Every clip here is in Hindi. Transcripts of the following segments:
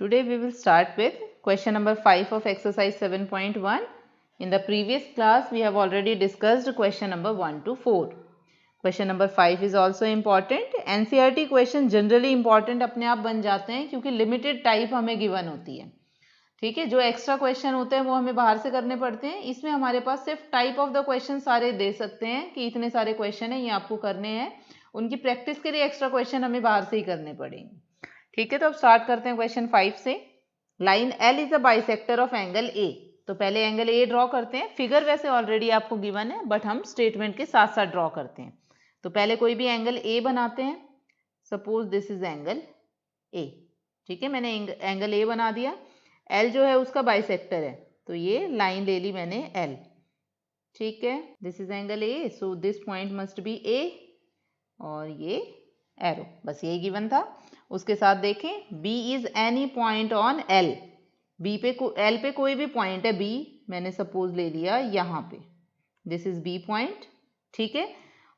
Today we will start with question number 5 of exercise 7.1. In the previous class we have already discussed question number 1 to 4. Question number 5 is also important. NCERT question generally important अपने आप बन जाते हैं क्योंकि limited type हमें given होती है. ठीक है, जो एक्स्ट्रा क्वेश्चन होते हैं वो हमें बाहर से करने पड़ते हैं. इसमें हमारे पास सिर्फ टाइप ऑफ द क्वेश्चन सारे दे सकते हैं कि इतने सारे क्वेश्चन हैं, ये आपको करने हैं. उनकी प्रैक्टिस के लिए एक्स्ट्रा क्वेश्चन हमें बाहर से ही करने पड़ेंगे. ठीक है, तो अब स्टार्ट करते हैं क्वेश्चन 5 से. Line L is a bisector of angle ए. तो पहले एंगल ए ड्रॉ करते हैं. फिगर वैसे ऑलरेडी आपको गिवन है बट हम स्टेटमेंट के साथ साथ ड्रॉ करते हैं. तो पहले कोई भी एंगल ए बनाते हैं. सपोज दिस इज एंगल ए. ठीक है, मैंने एंगल ए बना दिया. एल जो है उसका बाइसेक्टर है तो ये लाइन ले ली मैंने एल. ठीक है, this is angle A, so this point must be A और ये एरो. बस यही गिवन था. उसके साथ देखें B is any point on L. B पे L पे कोई भी पॉइंट है. B मैंने सपोज ले लिया यहाँ पे. This is B point. ठीक है,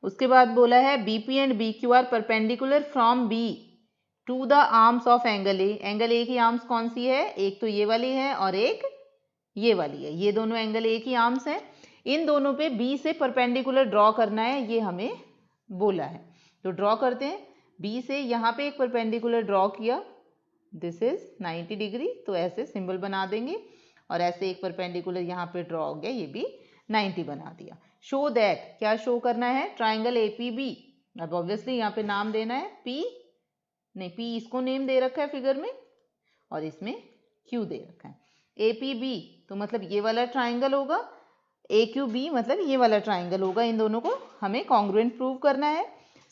उसके बाद बोला है BP and BQ are perpendicular from B to the arms of angle ए. एंगल ए की आर्म्स कौन सी है? एक तो ये वाली है और एक ये वाली है. ये दोनों एंगल ए की आर्म्स हैं. इन दोनों पे B से परपेंडिकुलर ड्रॉ करना है, ये हमें बोला है. तो ड्रॉ करते हैं. B से यहाँ पे एक परपेंडिकुलर ड्रॉ किया. This is 90 degree. तो ऐसे सिंबल बना देंगे और ऐसे एक परपेंडिकुलर यहाँ पे ड्रॉ हो गया, ये भी 90 बना दिया. शो दैट, क्या शो करना है? Triangle APB. अब ऑब्वियसली यहाँ पे नाम देना है P नहीं, P इसको नेम दे रखा है फिगर में और इसमें Q दे रखा है. APB तो मतलब ये वाला ट्राइंगल होगा. AQB मतलब ये वाला ट्राइंगल होगा. इन दोनों को हमें कॉन्ग्रुएंट प्रूव करना है.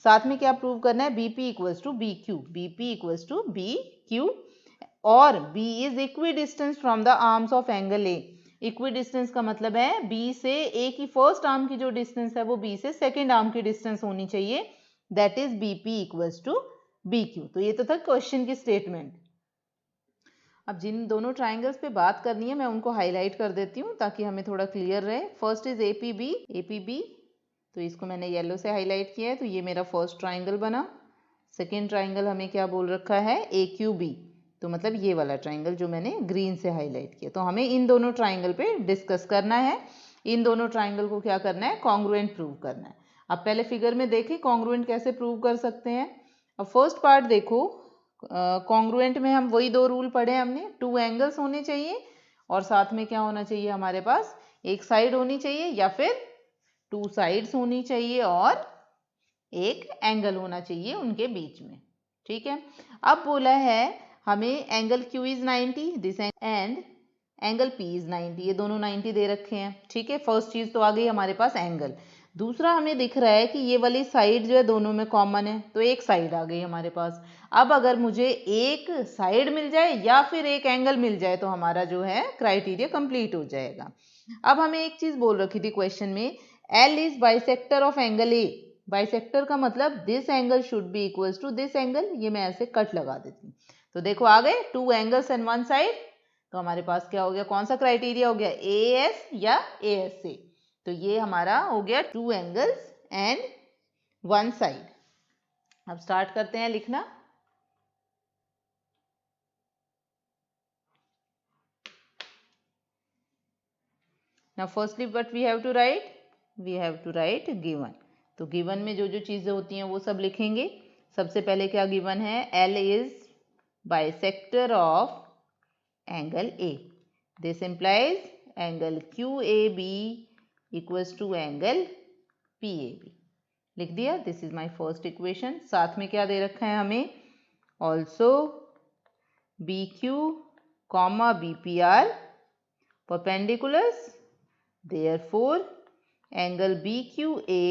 साथ में क्या प्रूव करना है? BP equals to BQ. BP equals to BQ और B is equidistance from the arms of angle A. Equidistance का मतलब है B से A की फर्स्ट आर्म की जो डिस्टेंस है वो B से सेकेंड आर्म की डिस्टेंस होनी चाहिए. That is BP equals to BQ. तो ये तो था क्वेश्चन की स्टेटमेंट. अब जिन दोनों ट्राइंगल्स पे बात करनी है मैं उनको हाईलाइट कर देती हूँ ताकि हमें थोड़ा क्लियर रहे. First is APB. तो इसको मैंने येलो से हाईलाइट किया है. तो ये मेरा फर्स्ट ट्राइंगल बना. सेकेंड ट्राइंगल हमें क्या बोल रखा है? AQB. तो मतलब ये वाला ट्राइंगल जो मैंने ग्रीन से हाईलाइट किया. तो हमें इन दोनों ट्राइंगल पे डिस्कस करना है. इन दोनों ट्राइंगल को क्या करना है? कॉन्ग्रुएंट प्रूव करना है. अब पहले फिगर में देखें कॉन्ग्रुएंट कैसे प्रूव कर सकते हैं. अब फर्स्ट पार्ट देखो. कॉन्ग्रुएंट में हम वही दो रूल पढ़े हमने. टू एंगल्स होने चाहिए और साथ में क्या होना चाहिए हमारे पास? एक साइड होनी चाहिए या फिर टू साइड्स होनी चाहिए और एक एंगल होना चाहिए उनके बीच में. ठीक है, अब बोला है हमें angle Q is 90 this and angle P is 90. ये दोनों 90 दे रखे हैं. ठीक है, फर्स्ट चीज तो आ गई हमारे पास एंगल. दूसरा हमें दिख रहा है कि ये वाली साइड जो है दोनों में कॉमन है तो एक साइड आ गई हमारे पास. अब अगर मुझे एक साइड मिल जाए या फिर एक एंगल मिल जाए तो हमारा जो है क्राइटेरिया कंप्लीट हो जाएगा. अब हमें एक चीज बोल रखी थी क्वेश्चन में, L is bisector of angle A. Bisector का मतलब this angle should be equals to this angle. ये मैं ऐसे कट लगा देती हूँ. तो देखो आ गए two angles and one side. तो हमारे पास क्या हो गया? कौन सा क्राइटेरिया हो गया? AS या ASA. तो ये हमारा हो गया two angles and one side. अब स्टार्ट करते हैं लिखना. Now firstly what we have to write? We have to write given. तो गिवन में जो जो चीज़ें होती हैं वो सब लिखेंगे. सबसे पहले क्या गिवन है? L is bisector of angle A. This implies angle QAB equals to angle PAB. लिख दिया. This is my first equation. साथ में क्या दे रखा है हमें? Also BQ comma BP are perpendiculars. Therefore angle BQA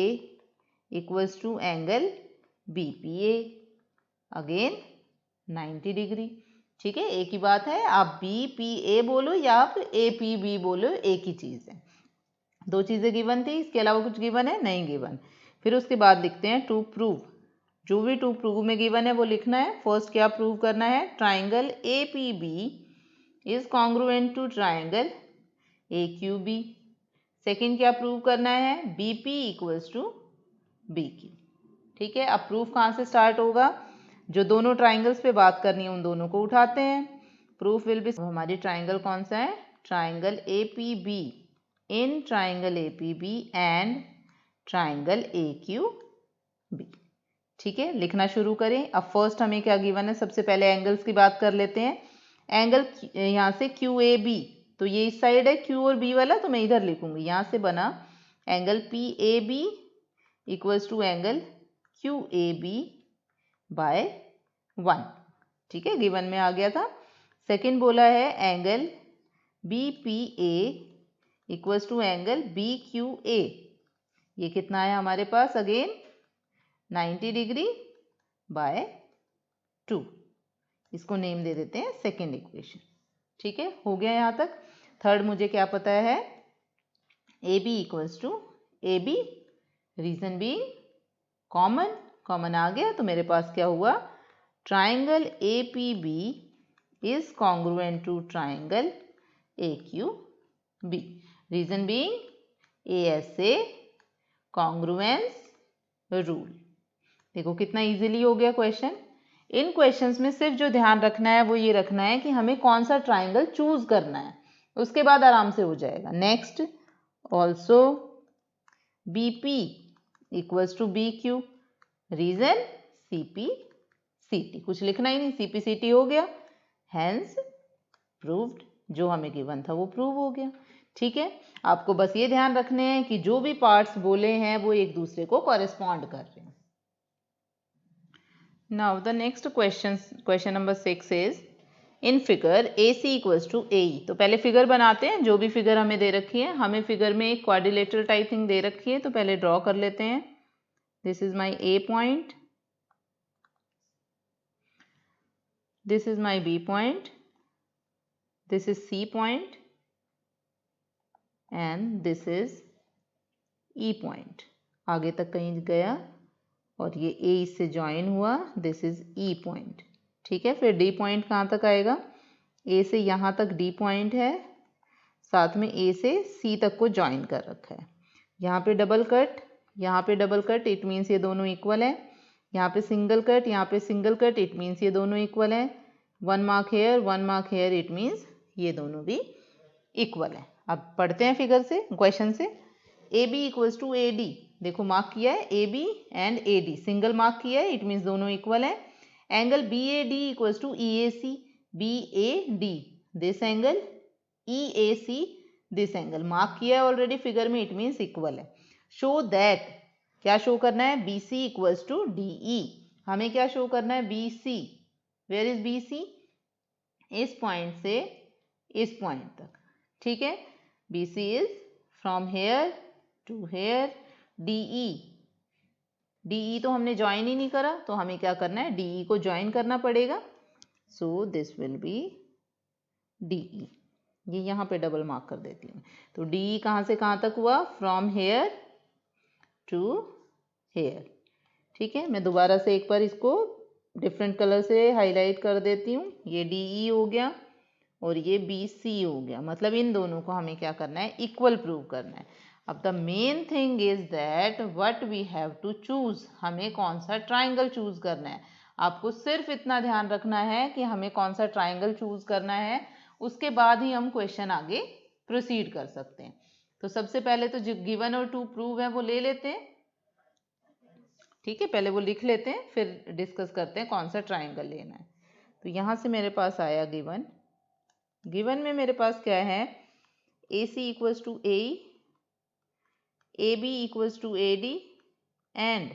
equals to angle BPA. Again 90 degree. ठीक है, एक ही बात है. आप BPA बोलो या आप APB बोलो, एक ही चीज़ है. दो चीज़ें गिवन थी, इसके अलावा कुछ गिवन है? नहीं गिवन. फिर उसके बाद लिखते हैं टू प्रूव. जो भी टू प्रूव में गिवन है वो लिखना है. फर्स्ट क्या प्रूव करना है? Triangle APB is congruent to triangle AQB. Second क्या प्रूव करना है? BP equals to BQ. ठीक है, अब प्रूफ कहाँ से स्टार्ट होगा? जो दोनों ट्राइंगल्स पे बात करनी है उन दोनों को उठाते हैं. प्रूफ विल बी, हमारी ट्राइंगल कौन सा है, triangle APB, in triangle APB and triangle AQB। ठीक है, लिखना शुरू करें। अब फर्स्ट हमें क्या गिवन है, सबसे पहले एंगल्स की बात कर लेते हैं। एंगल यहाँ से QAB, तो ये इस साइड है Q और B वाला, तो मैं इधर लिखूंगी। यहाँ से बना angle PAB equals to angle QAB by 1। ठीक है, गिवन में आ गया था। सेकंड बोला है angle BPA equals to angle BQA, ये कितना है हमारे पास, अगेन 90 डिग्री बाय 2। इसको नेम दे देते हैं सेकेंड इक्वेशन। ठीक है, हो गया यहाँ तक। थर्ड मुझे क्या पता है, AB equals to AB, reason be common, common आ गया तो मेरे पास क्या हुआ, triangle APB is congruent to triangle AQB, reason being ASA congruence rule. देखो कितना इजीली हो गया क्वेश्चन। इन क्वेश्चंस में सिर्फ जो ध्यान रखना है वो ये रखना है कि हमें कौन सा ट्राइंगल चूज करना है, उसके बाद आराम से हो जाएगा। Next, also BP equals to BQ, reason CPCT, कुछ लिखना ही नहीं, CPCT हो गया, हैंस प्रूव्ड, जो हमें गिवन था वो प्रूव हो गया। ठीक है, आपको बस ये ध्यान रखने हैं कि जो भी पार्ट्स बोले हैं वो एक दूसरे को कॉरेस्पॉन्ड कर रहे हैं। Now the next question number 6 is in figure AC equals to AE। तो पहले फिगर बनाते हैं, जो भी फिगर हमें दे रखी है। हमें फिगर में एक क्वाड्रिलेटरल टाइप थिंग दे रखी है, तो पहले ड्रॉ कर लेते हैं। This is my A point, this is my B point, this is C point and this is E point. आगे तक कहीं गया और ये A इससे ज्वाइन हुआ, दिस इज E पॉइंट। ठीक है, फिर D पॉइंट कहाँ तक आएगा, A से यहाँ तक D पॉइंट है, साथ में A से C तक को ज्वाइन कर रखा है। यहाँ पे डबल कट, यहाँ पे डबल कट, इट मीन्स ये दोनों इक्वल है। यहाँ पे सिंगल कट, यहाँ पे सिंगल कट, इट मीन्स ये दोनों इक्वल है। 1 mark here, 1 mark here, it means ये दोनों भी इक्वल है। अब पढ़ते हैं फिगर से, क्वेश्चन से। AB इक्वल्स टू AD, देखो मार्क किया है AB and AD, single mark किया है, इट मीन्स दोनों इक्वल है। Angle BAD equals to EAC, BAD this angle, EAC this angle, mark किया है ऑलरेडी फिगर में, इट मीन्स इक्वल है। शो दैट, क्या शो करना है, BC इक्वल्स टू DE, हमें क्या शो करना है, BC, वेयर इज BC, इस पॉइंट से इस पॉइंट तक। ठीक है, BC is from here to here. DE तो हमने ज्वाइन ही नहीं करा, तो हमें क्या करना है, DE को ज्वाइन करना पड़ेगा। So this will be DE, ये यहाँ पे डबल मार्क कर देती हूँ। तो DE कहाँ से कहाँ तक हुआ, फ्रॉम हेयर टू हेयर। ठीक है, मैं दोबारा से एक बार इसको डिफरेंट कलर से हाईलाइट कर देती हूँ। ये DE हो गया और ये BC हो गया, मतलब इन दोनों को हमें क्या करना है, इक्वल प्रूव करना है। अब the main thing is that what we have to choose, हमें कौन सा ट्राइंगल चूज करना है। आपको सिर्फ इतना ध्यान रखना है कि हमें कौन सा ट्राइंगल चूज करना है, उसके बाद ही हम क्वेश्चन आगे प्रोसीड कर सकते हैं। तो सबसे पहले तो जो गिवन और टू प्रूव है वो ले लेते हैं। ठीक है, पहले वो लिख लेते हैं, फिर डिस्कस करते हैं कौन सा ट्राइंगल लेना है। तो यहाँ से मेरे पास आया गिवन, गिवन में मेरे पास क्या है, AC equals to AE, AB equals to AD and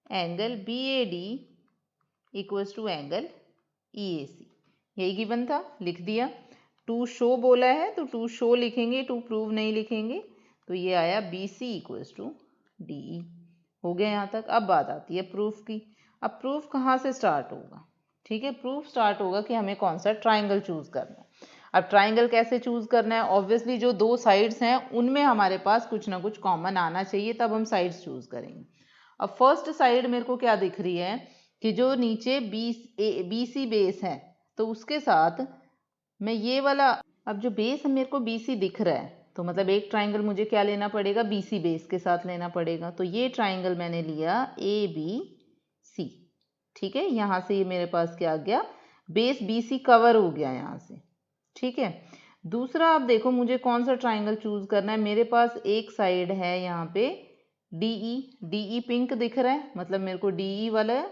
angle BAD equals to angle EAC, यही गिवन था, लिख दिया। टू शो बोला है तो टू शो लिखेंगे, टू प्रूव नहीं लिखेंगे। तो ये आया BC इक्वल्स टू DE, हो गया यहाँ तक। अब बात आती है प्रूफ की। अब प्रूफ कहाँ से स्टार्ट होगा, ठीक है, प्रूफ स्टार्ट होगा कि हमें कौन सा ट्राइंगल चूज करना है। अब ट्राइंगल कैसे चूज करना है, ऑब्वियसली जो दो साइड्स हैं उनमें हमारे पास कुछ ना कुछ कॉमन आना चाहिए, तब हम साइड्स चूज करेंगे। अब फर्स्ट साइड मेरे को क्या दिख रही है कि जो नीचे BC बेस है, तो उसके साथ मैं ये वाला, अब जो बेस मेरे को BC दिख रहा है, तो मतलब एक ट्राइंगल मुझे क्या लेना पड़ेगा, BC बेस के साथ लेना पड़ेगा। तो ये ट्राइंगल मैंने लिया ABC, ठीक है, यहाँ से ये मेरे पास क्या आ गया, बेस BC कवर हो गया यहाँ से, ठीक है। दूसरा आप देखो मुझे कौन सा ट्राइंगल चूज करना है। मेरे पास एक साइड है यहाँ पे DE पिंक दिख रहा है, मतलब मेरे को DE वाला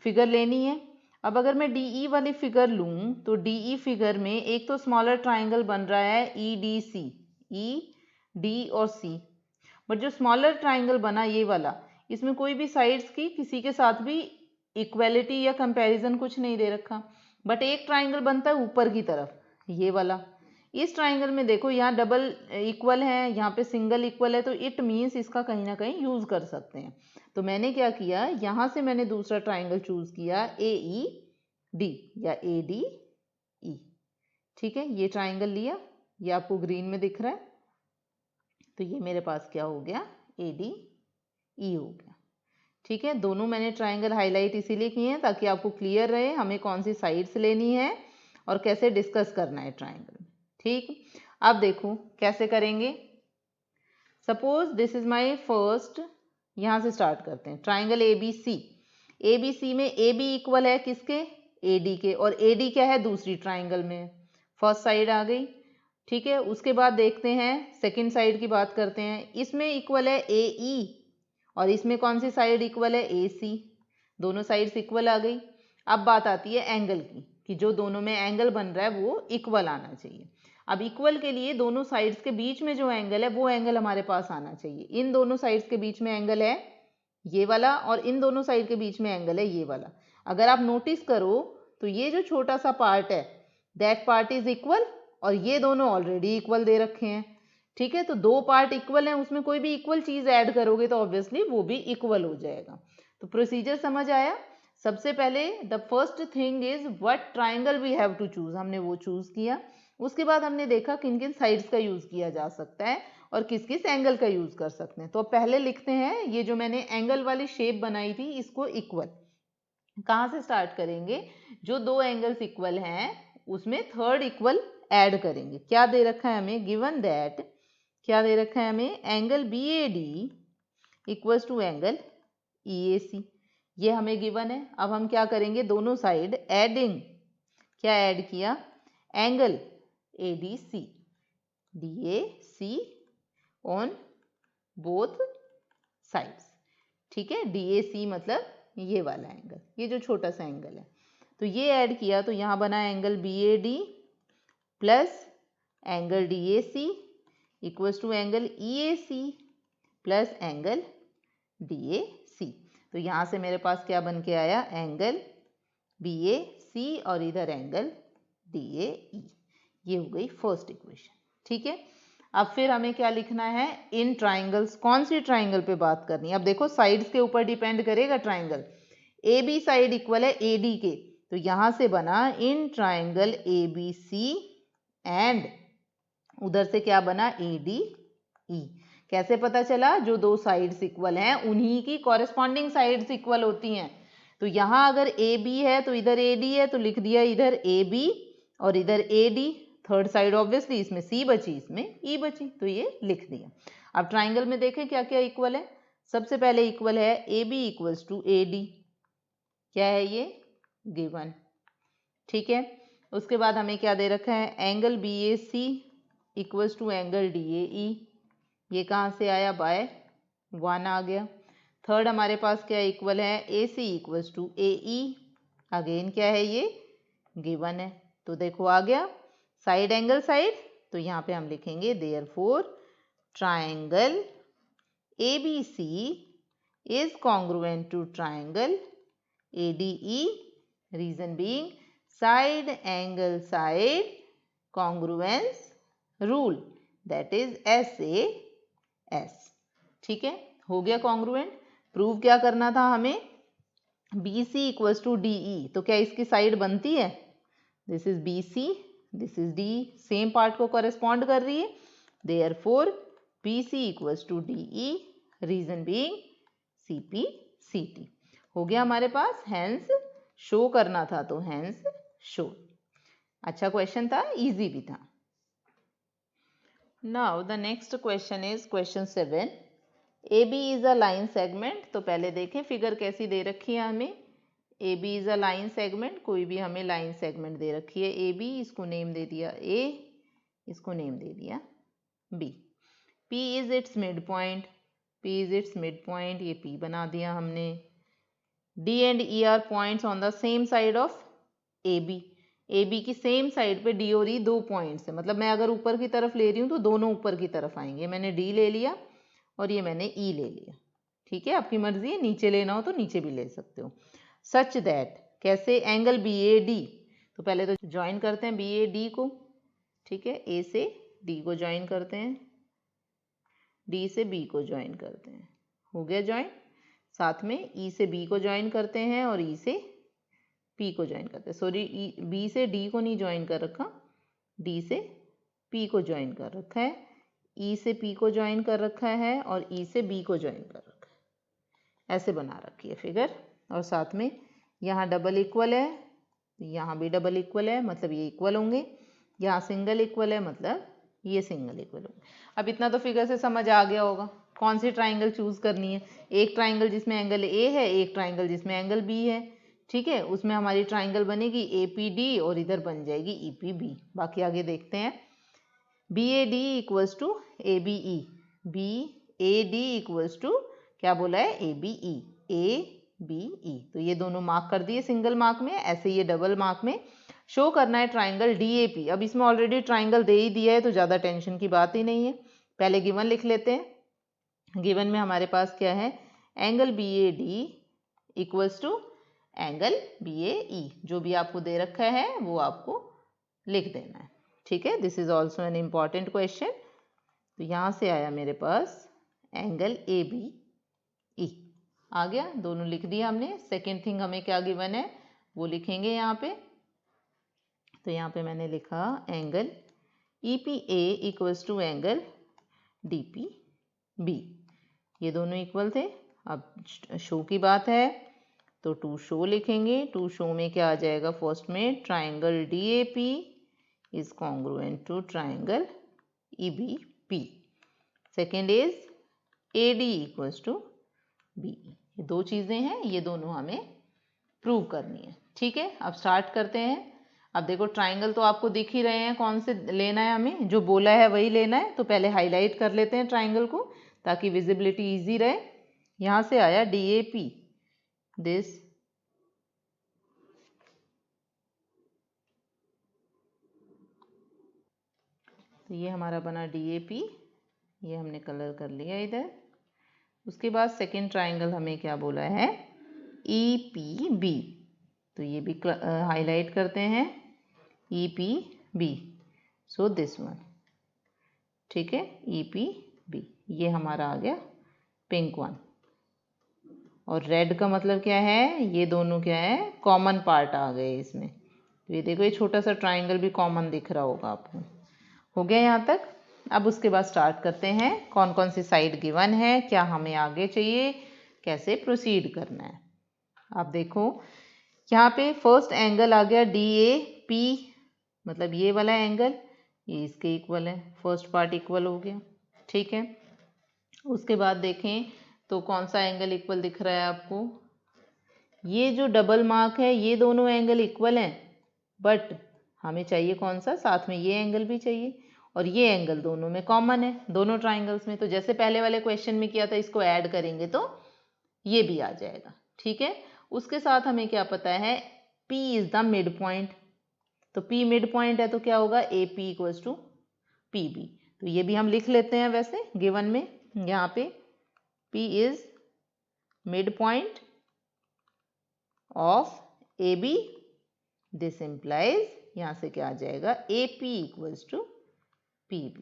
फिगर लेनी है। अब अगर मैं DE वाली फिगर लूँ तो DE फिगर में एक तो स्मॉलर ट्राइंगल बन रहा है EDC, ED और C, बट जो स्मॉलर ट्राइंगल बना ये वाला, इसमें कोई भी साइड्स की किसी के साथ भी इक्वलिटी या कंपैरिजन कुछ नहीं दे रखा। बट एक ट्राइंगल बनता है ऊपर की तरफ, ये वाला। इस ट्राइंगल में देखो यहाँ डबल इक्वल है, यहाँ पे सिंगल इक्वल है, तो इट मीन्स इसका कहीं ना कहीं यूज कर सकते हैं। तो मैंने क्या किया, यहाँ से मैंने दूसरा ट्राइंगल चूज किया AED या ADE, ठीक है। ये ट्राइंगल लिया, ये आपको ग्रीन में दिख रहा है, तो ये मेरे पास क्या हो गया, ADE हो गया, ठीक है। दोनों मैंने ट्राइंगल हाईलाइट इसीलिए किए हैं ताकि आपको क्लियर रहे हमें कौन सी साइड्स लेनी है और कैसे डिस्कस करना है ट्राइंगल में, ठीक। अब देखो कैसे करेंगे। Suppose this is my first, यहाँ से स्टार्ट करते हैं, ट्राइंगल ABC में AB इक्वल है किसके, AD के, और AD क्या है दूसरी ट्राइंगल में, फर्स्ट साइड आ गई, ठीक है। उसके बाद देखते हैं सेकंड साइड की बात करते हैं, इसमें इक्वल है AE और इसमें कौन सी साइड इक्वल है, AC, दोनों साइड्स इक्वल आ गई। अब बात आती है एंगल की, कि जो दोनों में एंगल बन रहा है वो इक्वल आना चाहिए। अब इक्वल के लिए दोनों साइड्स के बीच में जो एंगल है वो एंगल हमारे पास आना चाहिए। इन दोनों साइड्स के बीच में एंगल है ये वाला और इन दोनों साइड के बीच में एंगल है ये वाला। अगर आप नोटिस करो तो ये जो छोटा सा पार्ट है दैट पार्ट इज इक्वल, और ये दोनों ऑलरेडी इक्वल दे रखे हैं, ठीक है। तो दो पार्ट इक्वल हैं, उसमें कोई भी इक्वल चीज ऐड करोगे तो ऑब्वियसली वो भी इक्वल हो जाएगा। तो प्रोसीजर समझ आया। सबसे पहले the first thing is what triangle we have to choose, हमने वो चूज किया। उसके बाद हमने देखा किन किन साइड्स का यूज किया जा सकता है और किस किस एंगल का यूज कर सकते हैं। तो पहले लिखते हैं ये जो मैंने एंगल वाली शेप बनाई थी इसको इक्वल। कहाँ से स्टार्ट करेंगे, जो दो एंगल्स इक्वल हैं उसमें थर्ड इक्वल ऐड करेंगे। क्या दे रखा है हमें, गिवन दैट, क्या दे रखा है हमें, angle BAD equals to angle EAC, ये हमें गिवन है। अब हम क्या करेंगे, दोनों साइड एडिंग, क्या ऐड किया, angle ADC, DAC on both sides, ठीक है। DAC मतलब ये वाला एंगल, ये जो छोटा सा एंगल है, तो ये ऐड किया तो यहाँ बना angle BAD plus angle DAC equals to angle EAC plus angle DAC। तो यहाँ से मेरे पास क्या बन के आया, एंगल BAC और इधर एंगल DAE। ये हो गई फर्स्ट इक्वेशन, ठीक है। अब फिर हमें क्या लिखना है, इन ट्राइंगल्स, कौन सी ट्राइंगल पे बात करनी है। अब देखो साइड्स के ऊपर डिपेंड करेगा ट्राइंगल। AB साइड इक्वल है AD के, तो यहाँ से बना इन ट्राइंगल ABC एंड उधर से क्या बना ADE। कैसे पता चला, जो दो साइड्स इक्वल हैं उन्हीं की कॉरेस्पॉन्डिंग साइड्स इक्वल होती हैं। तो यहाँ अगर AB है तो इधर AD है, तो लिख दिया इधर AB और इधर AD, थर्ड साइड ऑब्वियसली इसमें C बची इसमें E बची, तो ये लिख दिया। अब ट्राइंगल में देखें क्या क्या इक्वल है। सबसे पहले इक्वल है AB इक्वल्स टू AD, क्या है ये, गिवन, ठीक है। उसके बाद हमें क्या दे रखा है, angle BAC equals to angle DAE, ये कहाँ से आया, बाय 1 आ गया। थर्ड हमारे पास क्या इक्वल है, AC equals to AE, again क्या है ये, गिवन है, तो देखो आ गया साइड एंगल साइड। तो यहाँ पे हम लिखेंगे therefore triangle ABC is congruent to triangle ADE, reason being side angle side congruence rule, that is SAS, ठीक है। हो गया कॉन्ग्रुएंट। प्रूव क्या करना था हमें, BC इक्वल्स टू DE, तो क्या इसकी साइड बनती है, this is BC, this is DE, same part को कॉरेस्पॉन्ड कर रही है, therefore BC equals to DE, reason being CP CT। हो गया हमारे पास, हैंस शो करना था तो हैंस शो। अच्छा क्वेश्चन था, इजी भी था। Now the next question is question 7। AB is a line segment, तो पहले देखें फिगर कैसी दे रखी है हमें। A B is a line segment, कोई भी हमें लाइन सेगमेंट दे रखी है ए बी, इसको नेम दे दिया ए, इसको नेम दे दिया B. P is its mid point, P is its mid point, ये P बना दिया हमने। D and E are points on the same side of AB, AB की सेम साइड पे D और E दो पॉइंट्स है, मतलब मैं अगर ऊपर की तरफ ले रही हूँ तो दोनों ऊपर की तरफ आएंगे। मैंने D ले लिया और ये मैंने E ले लिया, ठीक है। आपकी मर्जी है, नीचे लेना हो तो नीचे भी ले सकते हो। सच दैट, कैसे, एंगल BAD, तो पहले तो ज्वाइन करते हैं BAD को, ठीक है। A से D को ज्वाइन करते हैं, D से B को ज्वाइन करते हैं, हो गया ज्वाइन। साथ में E से B को ज्वाइन करते हैं और E से P को ज्वाइन करते हैं। सॉरी, B से D को नहीं ज्वाइन कर रखा, D से P को ज्वाइन कर रखा है, E से P को ज्वाइन कर रखा है और E से B को ज्वाइन कर रखा है। ऐसे बना रखी है फिगर। और साथ में यहाँ डबल इक्वल है, यहाँ भी डबल इक्वल है, मतलब ये इक्वल होंगे। यहाँ सिंगल इक्वल है, मतलब ये सिंगल इक्वल होंगे। अब इतना तो फिगर से समझ आ गया होगा कौन सी ट्राइंगल चूज करनी है। एक ट्राइंगल जिसमें एंगल ए है, एक ट्राइंगल जिसमें एंगल बी है, ठीक है। उसमें हमारी ट्राइंगल बनेगी APD और इधर बन जाएगी EPB। बाकी आगे देखते हैं। BAD equals to ABE, BAD equals to क्या बोला है, ABE, ABE। तो ये दोनों मार्क कर दिए सिंगल मार्क में। ऐसे ये डबल मार्क में शो करना है ट्राइंगल DAP। अब इसमें ऑलरेडी ट्राइंगल दे ही दिया है तो ज़्यादा टेंशन की बात ही नहीं है। पहले गिवन लिख लेते हैं। गिवन में हमारे पास क्या है, angle BAD equals to angle BAE। जो भी आपको दे रखा है वो आपको लिख देना है, ठीक है। This is also an important question. तो यहाँ से आया मेरे पास एंगल ABE आ गया, दोनों लिख दिया हमने। सेकेंड थिंग हमें क्या गिवन है वो लिखेंगे यहाँ पे। तो यहाँ पे मैंने लिखा angle EPA equals to angle DPB। ये दोनों इक्वल थे। अब शो की बात है तो टू शो लिखेंगे। टू शो में क्या आ जाएगा, फर्स्ट में triangle DAP is congruent to triangle EBP। Second is AD equals to BE। ये दो चीज़ें हैं, ये दोनों हमें प्रूव करनी है, ठीक है। अब स्टार्ट करते हैं। अब देखो ट्राइंगल तो आपको दिख ही रहे हैं, कौन से लेना है हमें, जो बोला है वही लेना है। तो पहले हाईलाइट कर लेते हैं ट्राइंगल को ताकि विजिबिलिटी इजी रहे। यहाँ से आया DAP, दिस तो ये हमारा बना DAP, ये हमने कलर कर लिया इधर। उसके बाद सेकेंड ट्राइंगल हमें क्या बोला है, EPB। तो ये भी हाईलाइट करते हैं, EPB। सो दिस वन, ठीक है, EPB। ये हमारा आ गया पिंक वन। और रेड का मतलब क्या है, ये दोनों क्या है, कॉमन पार्ट आ गए इसमें। तो ये देखो, ये छोटा सा ट्राइंगल भी कॉमन दिख रहा होगा आपको। हो गया यहाँ तक। अब उसके बाद स्टार्ट करते हैं, कौन कौन सी साइड गिवन है, क्या हमें आगे चाहिए, कैसे प्रोसीड करना है। आप देखो यहाँ पे फर्स्ट एंगल आ गया DAP, मतलब ये वाला एंगल, ये इसके इक्वल है, फर्स्ट पार्ट इक्वल हो गया, ठीक है। उसके बाद देखें तो कौन सा एंगल इक्वल दिख रहा है आपको, ये जो डबल मार्क है, ये दोनों एंगल इक्वल हैं, बट हमें चाहिए कौन सा, साथ में ये एंगल भी चाहिए। और ये एंगल दोनों में कॉमन है, दोनों ट्राइंगल्स में। तो जैसे पहले वाले क्वेश्चन में किया था, इसको ऐड करेंगे तो ये भी आ जाएगा, ठीक है। उसके साथ हमें क्या पता है, P is the mid point. तो P मिड पॉइंट है तो क्या होगा, AP इक्वल्स टू PB। तो ये भी हम लिख लेते हैं वैसे गिवन में। यहाँ पे P is mid point of AB, this implies, यहाँ से क्या आ जाएगा, AP इक्वल्स टू PB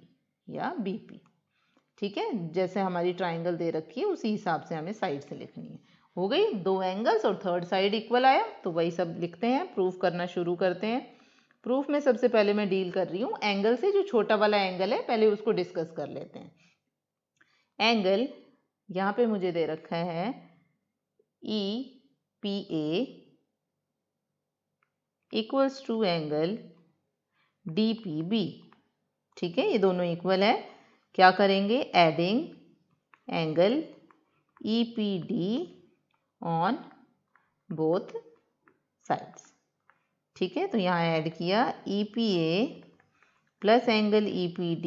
या BP, ठीक है। जैसे हमारी ट्राइंगल दे रखी है उसी हिसाब से हमें साइड से लिखनी है। हो गई, दो एंगल्स और थर्ड साइड इक्वल आया, तो वही सब लिखते हैं, प्रूफ करना शुरू करते हैं। प्रूफ में सबसे पहले मैं डील कर रही हूँ एंगल से, जो छोटा वाला एंगल है पहले उसको डिस्कस कर लेते हैं। एंगल यहाँ पे मुझे दे रखा है EPA equals to angle DPB, ठीक है। ये दोनों इक्वल है। क्या करेंगे, adding angle EPD on both sides. ठीक है, तो यहाँ ऐड किया EPA plus angle EPD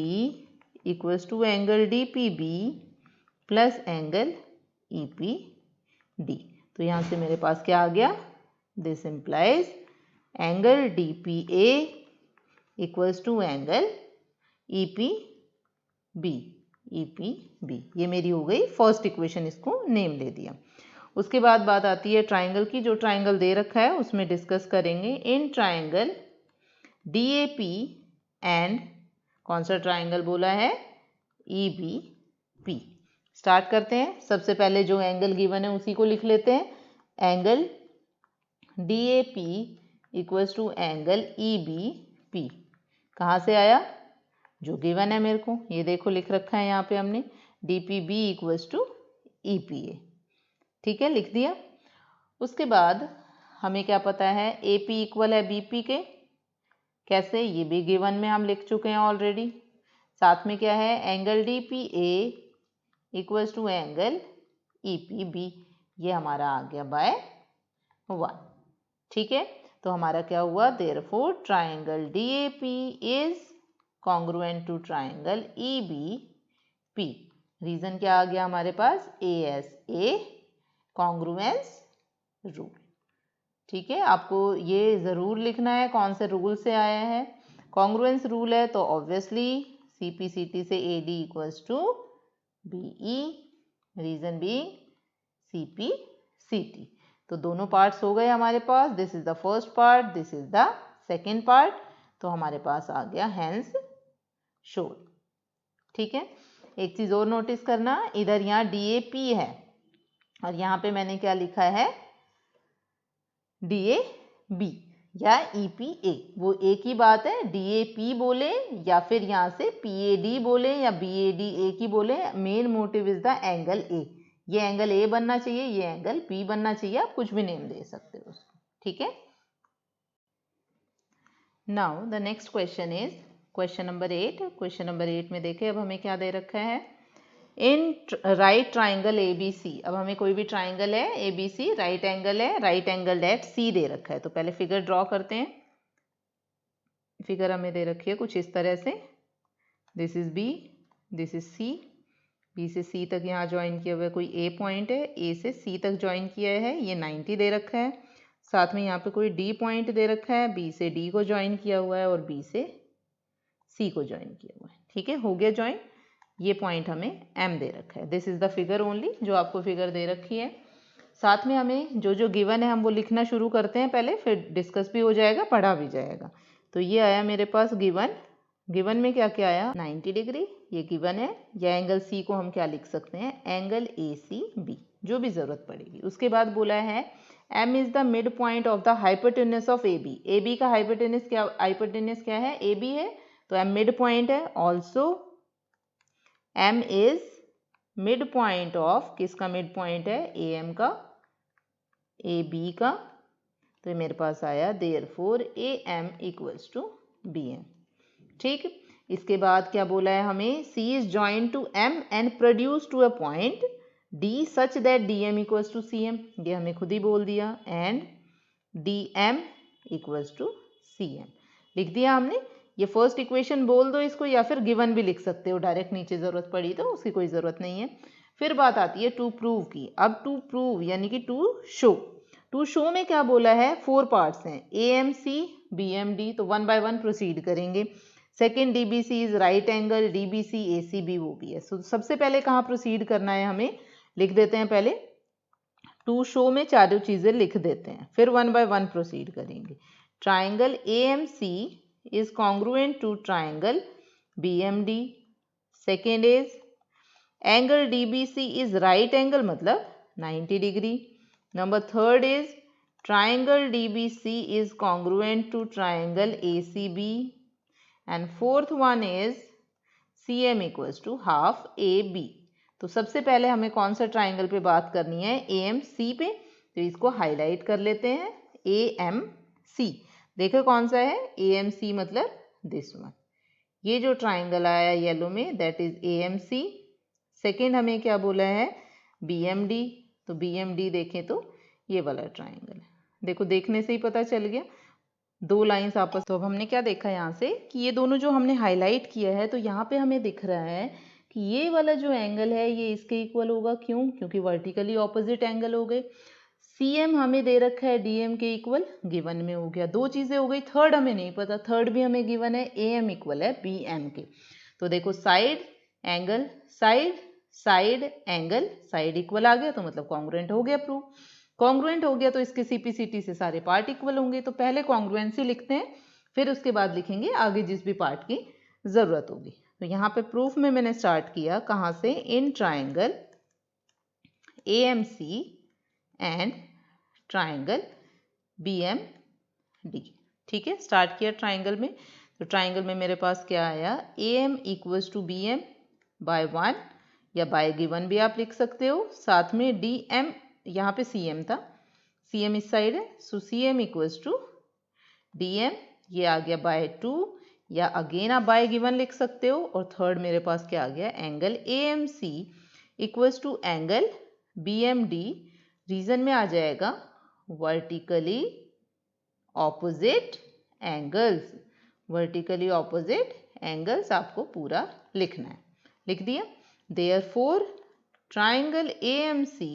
equals to angle DPB plus angle EPD। तो यहाँ से मेरे पास क्या आ गया, this implies angle DPA equals to angle EPB। ये मेरी हो गई फर्स्ट इक्वेशन, इसको नेम दे दिया। उसके बाद बात आती है ट्राइंगल की। जो ट्राइंगल दे रखा है उसमें डिस्कस करेंगे। इन ट्राइंगल DAP एंड कौन सा ट्राइंगल बोला है, EBP। स्टार्ट करते हैं। सबसे पहले जो एंगल गिवन है उसी को लिख लेते हैं। Angle DAP equals to angle EBP कहाँ से आया, जो गिवन है मेरे को, ये देखो लिख रखा है यहाँ पे हमने, DPB इक्वल्स टू EPA। ठीक है, लिख दिया। उसके बाद हमें क्या पता है, AP इक्वल है BP के। कैसे, ये भी गिवन में हम लिख चुके हैं ऑलरेडी। साथ में क्या है, angle DPA equals to angle EPB, ये हमारा आ गया बाय 1। ठीक है, तो हमारा क्या हुआ, therefore triangle DAP is congruent to triangle EBP। Reason क्या आ गया हमारे पास, ASA कॉन्ग्रुएंस रूल। ठीक है, आपको ये ज़रूर लिखना है कौन से रूल से आया है। कॉन्ग्रुएंस रूल है तो ऑब्वियसली CP/CT से AD equals to BE, reason be CP/CT। तो दोनों पार्ट्स हो गए हमारे पास। This is the first part, this is the second part. तो हमारे पास आ गया हैंस शोड। ठीक है, एक चीज़ और नोटिस करना, इधर यहाँ DAP है और यहाँ पे मैंने क्या लिखा है, DAB या EPA। वो एक ही बात है, DAP बोले या फिर यहाँ से PAD बोले या BAD, एक ही बोले। Main motive is the angle A। ये एंगल A बनना चाहिए, ये एंगल B बनना चाहिए, आप कुछ भी नेम दे सकते हो उसको। ठीक है, now the next question is question number 8। Question number 8 में देखें, अब हमें क्या दे रखा है, इन राइट ट्राइंगल ABC। अब हमें कोई भी ट्राइंगल है ABC, राइट एंगल है, राइट एंगल एट C दे रखा है। तो पहले फिगर ड्रॉ करते हैं। फिगर हमें दे रखी है कुछ इस तरह से, this is B, this is C। B से C तक यहाँ ज्वाइन किया हुआ है कोई A पॉइंट है, A से C तक ज्वाइन किया है, ये 90 दे रखा है। साथ में यहाँ पे कोई D पॉइंट दे रखा है, B से D को ज्वाइन किया हुआ है और B से C को ज्वाइन किया हुआ है। ठीक है, हो गया ज्वाइन। ये पॉइंट हमें M दे रखा है। This is the figure only, जो आपको फिगर दे रखी है। साथ में हमें जो जो गिवन है हम वो लिखना शुरू करते हैं पहले, फिर डिस्कस भी हो जाएगा, पढ़ा भी जाएगा। तो ये आया मेरे पास गिवन। गिवन में क्या क्या आया, 90 डिग्री ये गिवन है। या एंगल C को हम क्या लिख सकते हैं, एंगल ACB, जो भी जरूरत पड़ेगी। उसके बाद बोला है M is the mid point of the hypotenuse of AB। AB का हाइपोटेन्यूज क्या है, AB है, तो M मिड पॉइंट है। Also M is mid point of, किसका मिड पॉइंट है, AM का, AB का। तो मेरे पास आया therefore AM equals to BM। ठीक, इसके बाद क्या बोला है हमें, C इज joint to M and produce to a point D such that DM equals to CM। ये हमें खुद ही बोल दिया, and DM equals to CM लिख दिया हमने। ये फर्स्ट इक्वेशन बोल दो इसको, या फिर गिवन भी लिख सकते हो डायरेक्ट, नीचे ज़रूरत पड़ी तो, उसकी कोई ज़रूरत नहीं है। फिर बात आती है टू प्रूव की। अब टू प्रूव यानी कि टू शो। टू शो में क्या बोला है, 4 पार्ट्स हैं, AMC BMD। तो 1 बाय 1 प्रोसीड करेंगे। Second DBC is right angle, DBC ACB वो भी है। सो सबसे पहले कहाँ प्रोसीड करना है हमें, लिख देते हैं पहले टू शो में चारों चीज़ें लिख देते हैं, फिर 1 बाय 1 प्रोसीड करेंगे। Triangle AMC is congruent to triangle BMD. Second is angle DBC is right angle मतलब 90 degree. Number third is triangle DBC is congruent to triangle ACB. And fourth one is CM equals to half AB. तो सबसे पहले हमें कौन सा ट्राइंगल पे बात करनी है, AMC पे। तो इसको हाईलाइट कर लेते हैं, AMC। देखो कौन सा है, AMC मतलब दिस वन। ये जो ट्राइंगल आया येलो में, दैट इज AMC। सेकेंड हमें क्या बोला है, BMD। तो BMD देखें तो ये वाला ट्राइंगल है, देखो देखने से ही पता चल गया, दो लाइंस आपस। तो अब हमने क्या देखा यहाँ से कि ये दोनों जो हमने हाईलाइट किया है, तो यहाँ पे हमें दिख रहा है कि ये वाला जो एंगल है ये इसके इक्वल होगा। क्यों? क्योंकि वर्टिकली ऑपोजिट एंगल हो गए। CM हमें दे रखा है DM के इक्वल, गिवन में हो गया। दो चीज़ें हो गई, थर्ड हमें नहीं पता, थर्ड भी हमें गिवन है, AM इक्वल है BM के। तो देखो side angle side, side angle side equal आ गया, तो मतलब कॉन्ग्रुएंट हो गया प्रूव। कॉन्ग्रुएंट हो गया तो इसके CP/CT से सारे पार्ट इक्वल होंगे। तो पहले कॉन्ग्रुएंसी लिखते हैं, फिर उसके बाद लिखेंगे आगे जिस भी पार्ट की ज़रूरत होगी। तो यहाँ पे प्रूफ में मैंने स्टार्ट किया कहाँ से, in triangle AMC and triangle BMD। ठीक है, स्टार्ट किया ट्राइंगल में। तो ट्राइंगल में मेरे पास क्या आया, AM equals to BM by 1 या बाय गिवन भी आप लिख सकते हो। साथ में DM, यहाँ पे CM था, CM इस साइड है, सो CM इक्वल्स टू DM, ये आ गया बाय 2, या अगेन आप बाय गिवन लिख सकते हो। और थर्ड मेरे पास क्या आ गया, angle AMC equals to angle BMD। Reason में आ जाएगा vertically opposite angles. Vertically opposite angles आपको पूरा लिखना है। लिख दिया। Therefore, triangle AMC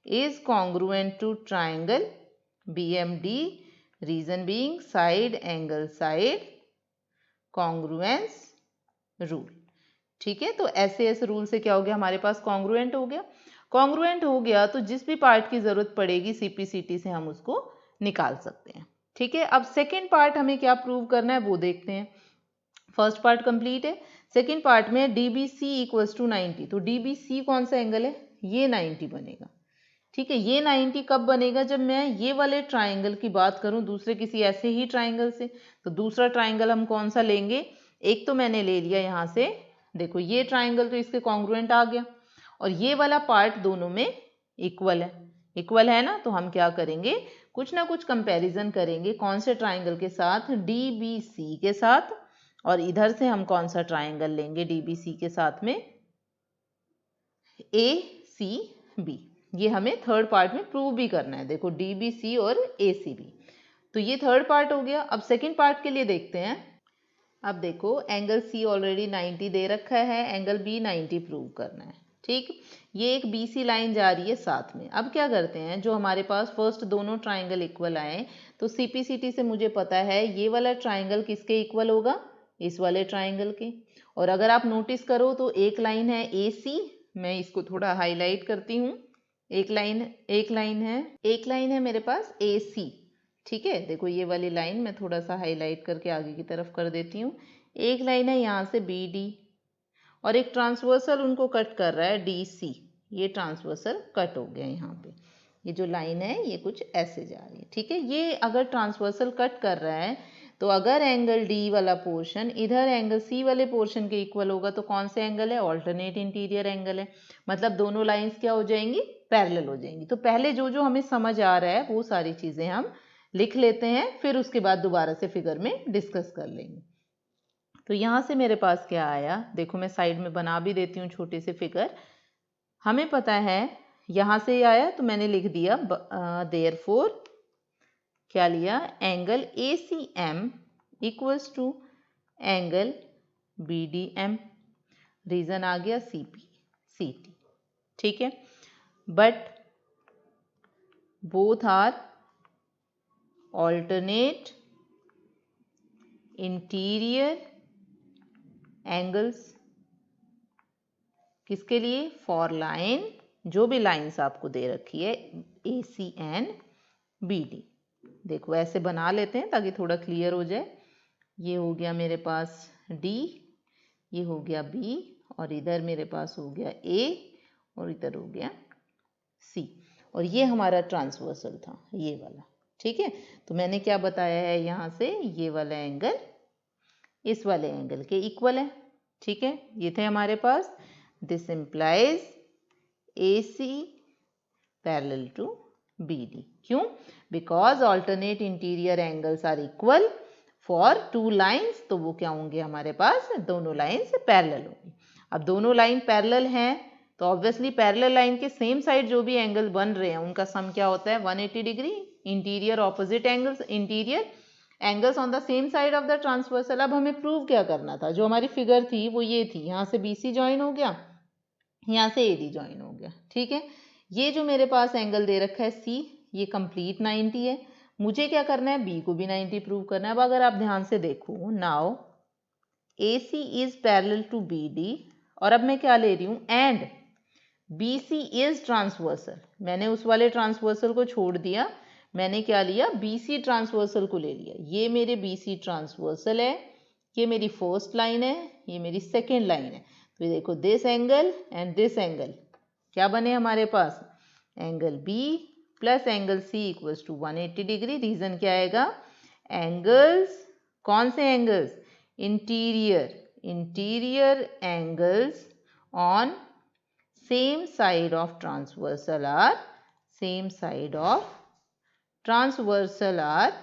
is congruent to triangle BMD, reason being side angle side congruence rule। ठीक है, तो ऐसे रूल से क्या हो गया, हमारे पास कॉन्ग्रुएंट हो गया। कॉन्ग्रुएंट हो गया तो जिस भी पार्ट की जरूरत पड़ेगी CP/CT से हम उसको निकाल सकते हैं। ठीक है, अब सेकेंड पार्ट हमें क्या प्रूव करना है वो देखते हैं। फर्स्ट पार्ट कंप्लीट है, सेकेंड पार्ट में DBC इक्वल्स टू 90। तो DBC कौन सा एंगल है, ये 90 बनेगा। ठीक है, ये 90 कब बनेगा, जब मैं ये वाले ट्राइंगल की बात करूं दूसरे किसी ऐसे ही ट्राइंगल से। तो दूसरा ट्राइंगल हम कौन सा लेंगे, एक तो मैंने ले लिया यहाँ से, देखो ये ट्राइंगल तो इसके कॉन्ग्रुएंट आ गया, और ये वाला पार्ट दोनों में इक्वल है। इक्वल है ना, तो हम क्या करेंगे, कुछ ना कुछ कंपैरिजन करेंगे। कौन से ट्राइंगल के साथ, DBC के साथ। और इधर से हम कौन सा ट्राइंगल लेंगे DBC के साथ में, ACB। ये हमें थर्ड पार्ट में प्रूव भी करना है। देखो DBC और ACB, तो ये थर्ड पार्ट हो गया। अब सेकेंड पार्ट के लिए देखते हैं। अब देखो एंगल C ऑलरेडी 90 दे रखा है, एंगल B 90 प्रूव करना है। ठीक, ये एक BC लाइन जा रही है साथ में। अब क्या करते हैं, जो हमारे पास फर्स्ट दोनों ट्राइंगल इक्वल आए, तो CP/CT से मुझे पता है ये वाला ट्राइंगल किसके इक्वल होगा, इस वाले ट्राइंगल के। और अगर आप नोटिस करो तो एक लाइन है AC, मैं इसको थोड़ा हाईलाइट करती हूँ। एक लाइन है मेरे पास AC। ठीक है, देखो ये वाली लाइन मैं थोड़ा सा हाईलाइट करके आगे की तरफ कर देती हूँ। एक लाइन है यहाँ से BD, और एक ट्रांसवर्सल उनको कट कर रहा है DC। ये ट्रांसवर्सल कट हो गया यहाँ पे, ये जो लाइन है ये कुछ ऐसे जा रही है। ठीक है, ये अगर ट्रांसवर्सल कट कर रहा है, तो अगर एंगल D वाला पोर्शन इधर एंगल C वाले पोर्शन के इक्वल होगा, तो कौन से एंगल है, ऑल्टरनेट इंटीरियर एंगल है। मतलब दोनों लाइंस क्या हो जाएंगी, पैरेलल हो जाएंगी। तो पहले जो जो हमें समझ आ रहा है वो सारी चीज़ें हम लिख लेते हैं, फिर उसके बाद दोबारा से फिगर में डिस्कस कर लेंगे। तो यहाँ से मेरे पास क्या आया, देखो मैं साइड में बना भी देती हूँ छोटे से फिगर। हमें पता है यहाँ से आया, तो मैंने लिख दिया देयरफॉर क्या लिया, angle ACM equals to angle BDM। Reason आ गया CP/CT। ठीक है, but both are alternate interior angles. किसके लिए, फॉर लाइन, जो भी लाइंस आपको दे रखी है AC एंड BD। देखो ऐसे बना लेते हैं ताकि थोड़ा क्लियर हो जाए। ये हो गया मेरे पास D, ये हो गया B, और इधर मेरे पास हो गया A, और इधर हो गया C, और ये हमारा ट्रांसवर्सल था ये वाला। ठीक है, तो मैंने क्या बताया है यहाँ से, ये वाला एंगल इस वाले एंगल के इक्वल है। ठीक है, ये थे हमारे पास, this implies AC parallel to BD। क्यों, because alternate interior angles are equal for two lines. तो वो क्या होंगे हमारे पास, दोनों लाइंस पैरेलल होंगी। अब दोनों लाइन पैरेलल हैं, तो ऑब्वियसली पैरेलल लाइन के सेम साइड जो भी एंगल बन रहे हैं उनका सम क्या होता है, 180 degree. Interior opposite angles, interior angles on the same side of the transversal. अब हमें प्रूव क्या करना था, जो हमारी फिगर थी वो ये थी, यहाँ से BC ज्वाइन हो गया, यहाँ से AD ज्वाइन हो गया, ठीक है। ये जो मेरे पास एंगल दे रखा है C, ये कंप्लीट 90 है, मुझे क्या करना है, B को भी 90 प्रूव करना है। अब अगर आप ध्यान से देखो, now AC is parallel to BD, और अब मैं क्या ले रही हूँ, एंड BC इज ट्रांसवर्सल। मैंने उस वाले ट्रांसवर्सल को छोड़ दिया, मैंने क्या लिया, BC ट्रांसवर्सल को ले लिया। ये मेरे BC ट्रांसवर्सल है, ये मेरी फर्स्ट लाइन है, ये मेरी सेकेंड लाइन है। तो ये देखो, this angle and this angle क्या बने हमारे पास, angle B plus angle C equals to 180 degree. Reason क्या आएगा, एंगल्स, कौन से angles, interior angles on same side of transversal are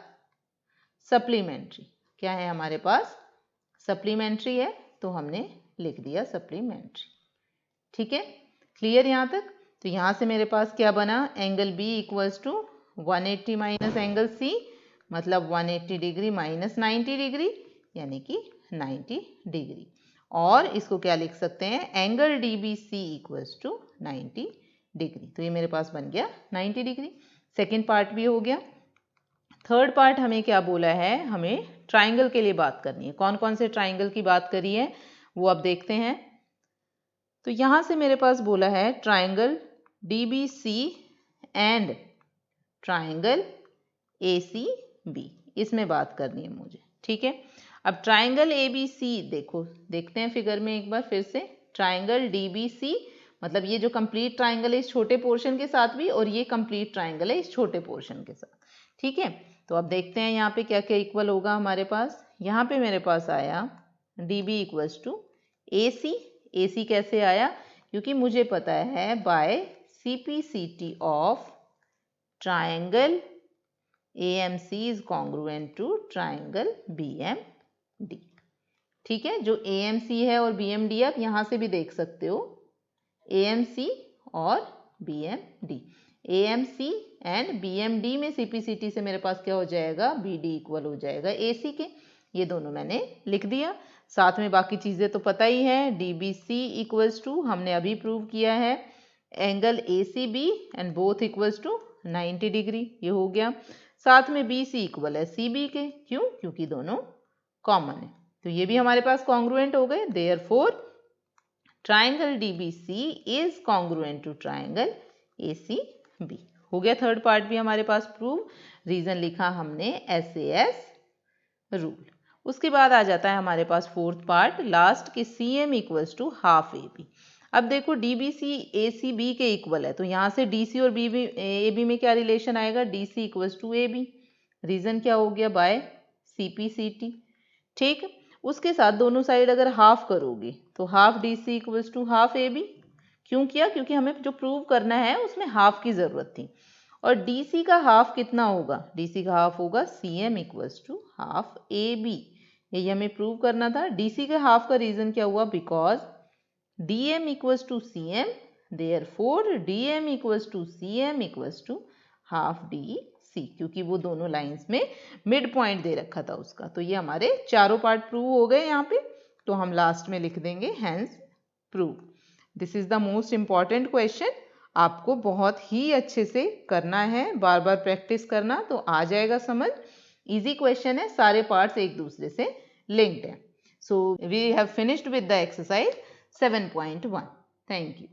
supplementary. क्या है हमारे पास, सप्लीमेंट्री है, तो हमने लिख दिया सप्लीमेंट्री, ठीक है। क्लियर यहाँ तक। तो यहाँ से मेरे पास क्या बना, angle B equals to 180 minus angle C, मतलब 180 डिग्री माइनस 90 डिग्री, यानी कि 90 डिग्री। और इसको क्या लिख सकते हैं, angle DBC equals to 90 degree. तो ये मेरे पास बन गया 90 डिग्री। सेकेंड पार्ट भी हो गया। थर्ड पार्ट हमें क्या बोला है, हमें ट्राइंगल के लिए बात करनी है। कौन कौन से ट्राइंगल की बात करी है वो अब देखते हैं। तो यहाँ से मेरे पास बोला है triangle DBC and triangle ACB, इसमें बात करनी है मुझे, ठीक है। अब ट्राइंगल ABC देखो, देखते हैं फिगर में एक बार फिर से। ट्राइंगल DBC मतलब ये जो कंप्लीट ट्राइंगल है इस छोटे पोर्शन के साथ भी, और ये कंप्लीट ट्राइंगल है इस छोटे पोर्शन के साथ, ठीक है। तो अब देखते हैं यहाँ पे क्या क्या इक्वल होगा हमारे पास। यहाँ पे मेरे पास आया DB equals to AC। AC कैसे आया, क्योंकि मुझे पता है by CPCT of triangle AMC is congruent to triangle BMD, ठीक है। जो AMC है और BMD आप यहाँ से भी देख सकते हो, AMC और BMD, AMC एंड BMD में CPCT से मेरे पास क्या हो जाएगा, BD इक्वल हो जाएगा AC के। ये दोनों मैंने लिख दिया, साथ में बाकी चीज़ें तो पता ही है। DBC इक्वल्स टू हमने अभी प्रूव किया है angle ACB and both equals to 90 degree, ये हो गया। साथ में BC इक्वल है CB के, क्यों, क्योंकि दोनों कॉमन है। तो ये भी हमारे पास कॉन्ग्रुएंट हो गए। Therefore triangle DBC is congruent to triangle ACB। हो गया थर्ड पार्ट भी हमारे पास प्रूव। रीजन लिखा हमने SAS रूल। उसके बाद आ जाता है हमारे पास फोर्थ पार्ट लास्ट के CM equals to half AB। अब देखो DBC ACB के इक्वल है, तो यहाँ से DC और AB में क्या रिलेशन आएगा, DC equals to AB। Reason क्या हो गया, बाय CPCT, ठीक। उसके साथ दोनों साइड अगर हाफ करोगे तो half DC equals to half AB। क्यों किया, क्योंकि हमें जो प्रूव करना है उसमें हाफ की जरूरत थी। और DC का हाफ कितना होगा, DC का हाफ होगा CM equals to half AB। यही हमें प्रूव करना था। DC के हाफ का रीजन क्या हुआ, because DM equals to CM, therefore DM equals to CM equals to half DC, क्योंकि वो दोनों लाइंस में मिड पॉइंट दे रखा था उसका। तो ये हमारे चारों पार्ट प्रूव हो गए यहाँ पे। तो हम लास्ट में लिख देंगे hence prove. This is the most important question, आपको बहुत ही अच्छे से करना है, बार बार प्रैक्टिस करना, तो आ जाएगा समझ। इजी क्वेश्चन है, सारे पार्ट्स एक दूसरे से लिंक्ड हैं। So we have finished with the exercise 7.1। Thank you.